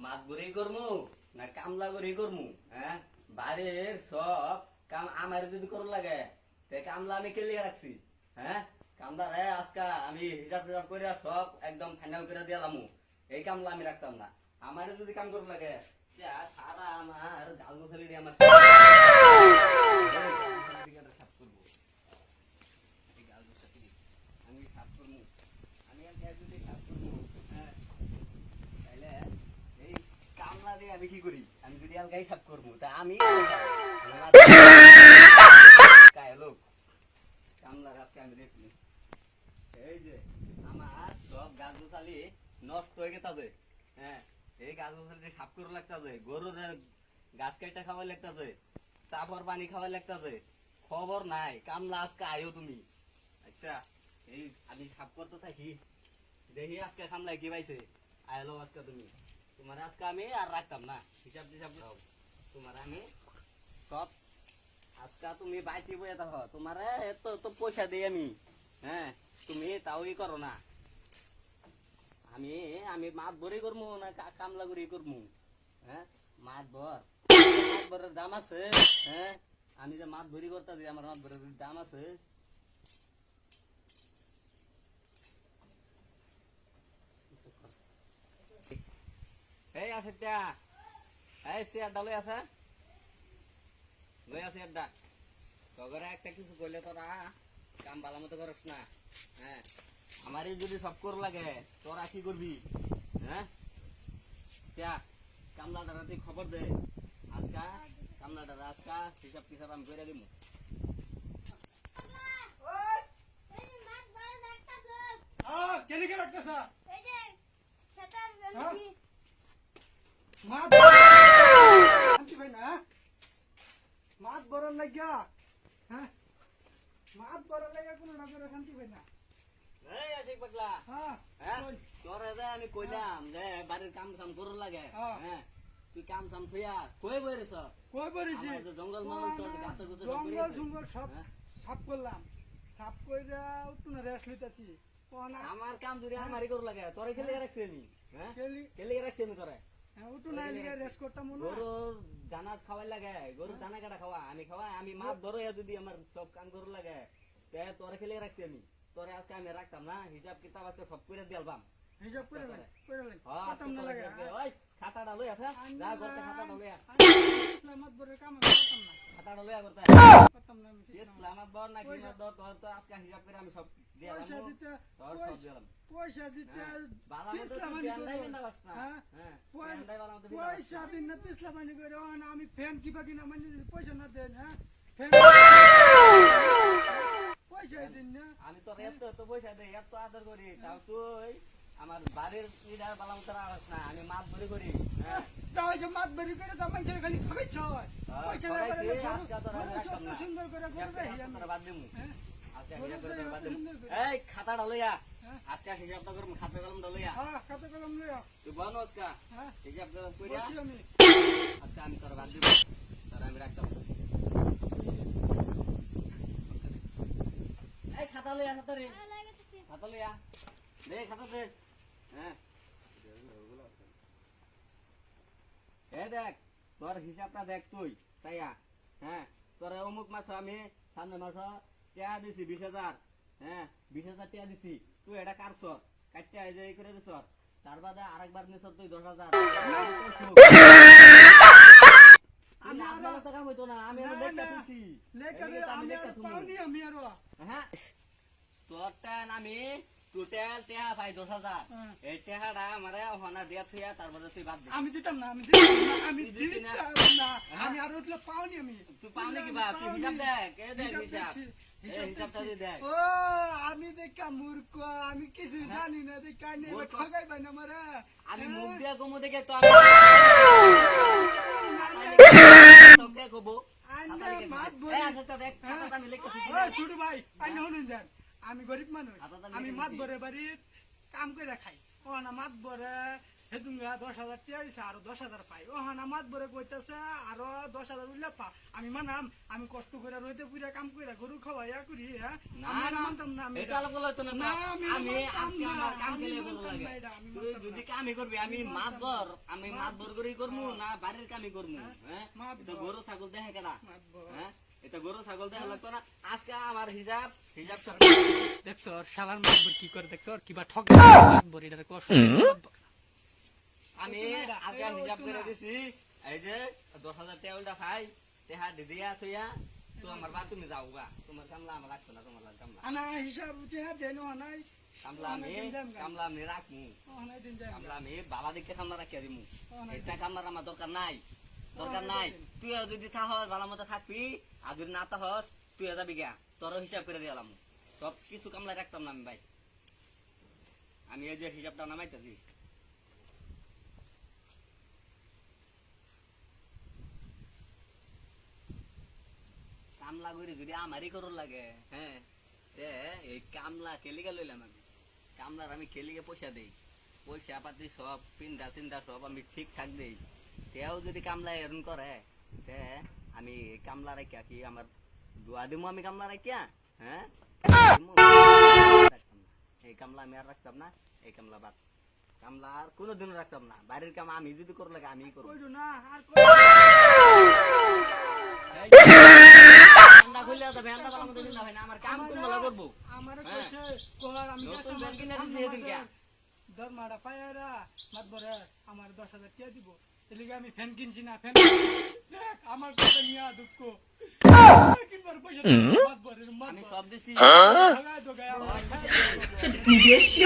মাত গড়ি করমু না কামলা গড়ি করমু হ্যাঁ বাড়ির সব কাম আমার যদি করো লাগে তে কামলা আমি কেলিয়ে রাখছি হ্যাঁ কামলা রে আজকা আমি হিসাব টিসাব করে সব একদম ফাইনাল করে দিলামু এই কামলা আমি রাখতাম না আমারে যদি কাম করো লাগে যা সারা আমার গাল গোছালি দিয়ে আমার সাফ করবো এই গাল গোছালি আমি সাফ করবো আমি যদি সাফ করবো হ্যাঁ তাইলে এই কামলা দিয়ে আমি কি করি আমি যদি আলগাই সাফ করবো তা আমি লোক কামলা রাতকে আমি দেখি এই যে আমার সব গাছ গোছালি নষ্ট হয়ে গেছে হ্যাঁ এই গাছ গোছালি সাফ করে লাগতেছে গরুর গাছ কাটা খাওয়া লাগতেছে চাপর পানি খাওয়া লাগতেছে খবর নাই কামলা আজকে আয়ো তুমি আচ্ছা এই আমি সাফ করতে থাকি দেখি আজকে কামলায় কি পাইছে আয়লো আজকে তুমি তোমার আজকে আমি আর রাখতাম না হিসাব টিসাব তোমার আমি সব আজকা তুমি বাইতে বইয়া দেখো তোমার এত তো পয়সা দিই আমি হ্যাঁ তুমি তাও ই করো না আমি আমি মাছ ভরি করবো না কামলা করি করবো হ্যাঁ মাছ ভরের দাম আছে হ্যাঁ আমি যে মাছ ভরি করতেছি আমার মাছ ভরের দাম আছে এই আছে এই চেয়ারটা লই আছে লই আছে চেয়ারটা তগরে একটা কিছু কইলে তোরা কাম ভালো মতো করস না হ্যাঁ আমারই যদি সব কর লাগে তোরা কি করবি হ্যাঁ কামলাটা রাতে খবর দে আজকা কামলাটা আজকা হিসাব টিসাব আমি করে দিব মাছ বড় লাগিয়া হ্যাঁ মাছ বড় লাগিয়া কোনো না করে শান্তি পাই না এই আশিক পাগলা হ্যাঁ তোরে যে আমি কইলাম যে বাড়ির কাম কাম করো লাগে হ্যাঁ তুই কাম কাম থইয়া কই বইরেছ কই বইরেছি জঙ্গল মহল তোর গাছ গুছ জঙ্গল জঙ্গল সব সাফ করলাম সাফ কইরা তুনা রেস্ট লইতাছি আমার কাম যদি আমারই করো লাগে তোরে খেলে রাখছি আমি হ্যাঁ খেলে রাখছি আমি তোরে উঠুনা লিগে রেস্ট করতাম না গরুর দানা খাওয়াই লাগে গরুর দানা কাটা খাওয়া আমি খাওয়া আমি মাছ ধরো যদি আমার সব কাম করো লাগে তে তোরে খেলে রাখছি আমি তোরে আজকে আমি রাখতাম না হিসাব কিতাব আজকে সব করে দিলাম হিসাব করে করতাম না লাগে ওই খাতাটা লই আছে যা করতে খাতাটা লই আ ইসলামাত বরে কাম করতাম না খাতাটা লই করতে করতাম না ইসলামাত বর না কি না তোর তো আজকে হিসাব করে আমি সব দিলাম তোর সব দিলাম পয়সা দিতে বালা মতো তুই আন্দাই বিন্দা বাস না হ্যাঁ আন্দাই বালা মতো পয়সা দিন না পিছলা পানি করে আমি ফ্যান কিবা কিনা মানে পয়সা না দেন হ্যাঁ পয়সা দিন না আমি তো এত পয়সা দেই এত আদর করি তাও তুই আমার বাড়ির ইডার বালা মতো আস না আমি মাছ ধরে করি তাও যে মাছ বেরি করে তো মানে খালি ঠকাইছ পয়সা না করে সুন্দর করে করে দেই আমরা বাদ দিমু আজকে হিসাব করে বাদ দিমু এই খাতাটা লইয়া আজকে হিসাবটা করব খাতা কলমটা লইয়া হ্যাঁ খাতা কলম লইয়া তুই বনো আজকে হ্যাঁ হিসাব কইরা আমি আজকে আমি তোর বাদ দিব তোর আমি রাখতাম এই খাতা লইয়া খাতা লইয়া দে খাতা দে হ্যাঁ দেখ তোর হিসাবটা দেখ তুই তাইয়া হ্যাঁ তোর অমুক মাস আমি সামনে মাস টিয়া দিছি 20,000 হ্যাঁ 20,000 টিয়া দিছি তুই এটা কারছ কাটতে আই যাই করে দিছ তার বাদে আরেকবার নিছ তুই 10,000 আমি আর টাকা হইতো না আমি আর লেখা দিছি আমি আর পাওনি আমি আর হ্যাঁ তোরটা আমি টোটাল টিয়া পাই 10,000 এই টিয়াটা আমারে হনা দিয়া থইয়া তারপরে তুই বাদ দে আমি দিতাম না আমি আর উঠলে পাওনি আমি তুই পাওনি কি বা তুই হিসাব দেখ এ দেখ হিসাবটা দেখ ও আমি দেখা মূর্খ আমি কিছু জানি না দেখা নে ঠগাই পাই না মারা আমি মুখ দিয়া কমু দেখে তো তোকে কবো মাত বলি এই আসলে দেখ খাতা আমি লিখতেছি ছোট ভাই আইনা হনুন যান আমি গরিব মানুষ আমি মাত ভরে বাড়ি কাম করে খাই ও না মাত ভরে হেতুঙ্গা 10,000 টিয়া দিছে আরো 10,000 পাই ওহান আমার বরে কইতাছে আরো 10,000 উল্লা পা আমি মানাম আমি কষ্ট করে রইতে পুরা কাম কইরা গরু খাওয়াইয়া করি হ্যাঁ না, আমি না, মানতাম না আমি এটা বলে তো না না, আমি আমি মানতাম আজকে না, আমার কাম আমি খেলে মানতাম ভালো লাগে না এটা, আমি তুই মানতাম যদি না। কামই করবি আমি আমি মাতবর মানতাম আমি না। মাতবর করেই করবো না বাড়ির কামই করবো হ্যাঁ মাতবর। এটা গরু ছাগল দেখে কেডা মাতবর। হ্যাঁ এটা গরু ছাগল দেখা লাগতো না আজকে আমার হিসাব দেখছো শালার মাতবর কি করে দেখছো কিবা ঠক মাতবর এটারে কষ্ট আমি আজকে হিসাব করে দিছি এই যে 10,000 টাকা উল্টা খাই তেহা দিদিয়া থইয়া তো আমার বা তুমি যাও গা তোমার কামলা আমার লাগতো না তোমার কামলা আনা হিসাব যে দেন নাই কামলা আমি রাখমু অনেক দিন যায় কামলা আমি বাবা দেখে কামলা রাখিয়া দিমু অনেক এটা কামলার আমার দরকার নাই তুই যদি থাকস ভালো মতো থাকবি আর যদি না থাকস তুই যাবি গা তোরও হিসাব করে দিলাম সব কিছু কামলা রাখতাম না আমি ভাই আমি এই যে হিসাবটা নামাইতেছি কামলা করে যদি আমারই করুন লাগে হ্যাঁ এই কামলা কেলিকা লইলাম আমি কামলার আমি কেলিকে পয়সা দেই পয়সা পাতি সব চিন্তা চিন্তা সব আমি ঠিকঠাক দেই তেও যদি কামলা এরকম করে তে আমি কামলা রাখিয়া কি আমার দোয়া দিমু আমি কামলা রাখিয়া হ্যাঁ এই কামলা আমি আর রাখতাম না এই কামলা বাদ কামলা আর কোনোদিন রাখতাম না বাড়ির কাম আমি যদি করো লাগে আমি করবো কইরো না আর ঠান্ডা খুললে তো ভ্যানটা ভালো মতো দিলে হয় না আমার কাম কোন ভালো করবো আমারে কইছে কোলার আমি নতুন কাছে ব্যাগ কিনে দিছি এদিন কে? দরমাটা পায়রা মাতবরে আমার 10,000 টাকা দিব এলিগে আমি ফ্যান কিনছি না ফ্যান দেখ আমার কথা নিয়া দুঃখ কিনবার পয়সা মাতবরের আমি সব দিছি মাতবরে আমার你别笑。